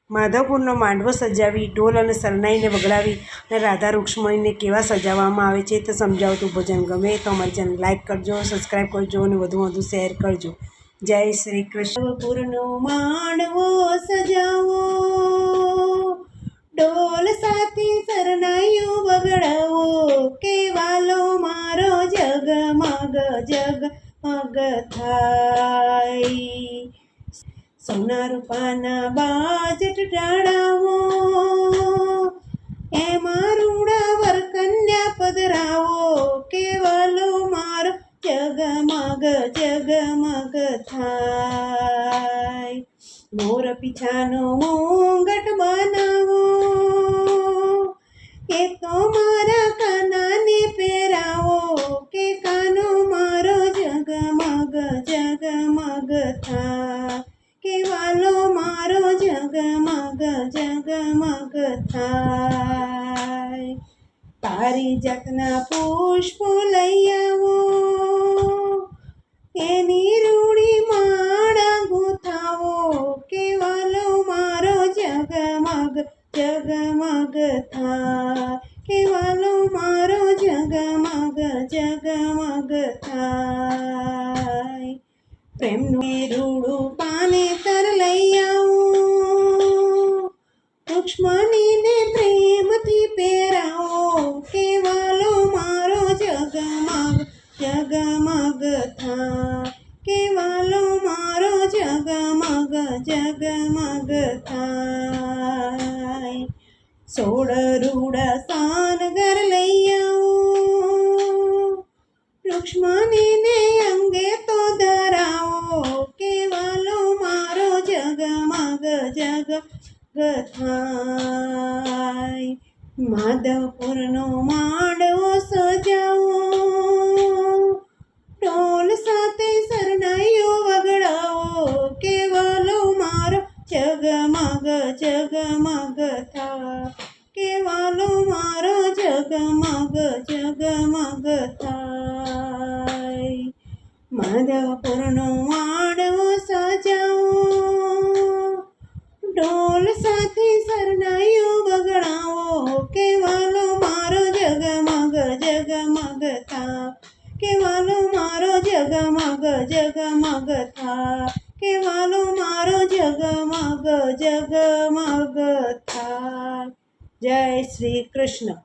માધવપુરનો માંડવો સજાવી ઢોલ અને શરણાઈને વગડાવી અને રાધા રૂક્ષ્મણીને કેવા સજાવવામાં આવે છે તે સમજાવતું ભજન ગમે તો અમારી ચેનલ લાઈક કરજો, સબસ્ક્રાઈબ કરજો અને વધુમાં વધુ શેર કરજો. જય શ્રી કૃષ્ણ. પૂરનો માંડવો સજાવો, ઢોલ સાથે શરણાઈઓ વગડાવો, કેવાલો મારો જગમગ જગમગ થાય. સોના રૂપાના બાજટ ટાળાવો, એમાં રૂડાવર કન્યા પધરાવો, કેવાલો મારો જગમગ જગમગ થાય. મોર પીછાનો મોંગટ બનાવો, એ તો મારા કાનાને પહેરાવો, કે કાનો મારો જગમગ જગમગ થાય, કેવાલો મારો જગમગ જગમગ થાય. પારિજાતના પુષ્પો લઈ આવો, એની રૂડી માળા ગૂંથાવો, કેવાલો મારો જગમગ જગમગ થાય, કેવાલો મારો જગમગ જગમગ થાય. પ્રેમનું રૂડું પાનેતર લઈ આવું, રૂક્ષ્મણીને પ્રેમથી પહેરાવો, કેવાલો મારો જગમગ જગમગ થાય, કેવાલો મારો જગમગ જગમગ થાય. 16 રૂડા સાનગર લઈ આવું, રૂક્ષ્મણીને અંગે તો ધરાવો, કેવાલો મારો જગમગ જગમગ થાય. માધવપુરનો માંડવો સજાવો, ઢોલ સાથે શરણાઈઓ વગડાવો, કેવાલો મારો જગમગ જગમગ થાય, કેવાલો મારો જગમગ જગમગ થાય. માધવપુરનો માંડવો સજાવો, ઢોલ સાથે શરણાઈઓ વગડાવો, કેવાલો મારો જગમગ જગમગ થાય, કેવાલો મારો જગમગ જગમગ થાય, કેવાલો મારો જગમગ જગમગ થાય. જય શ્રી કૃષ્ણ.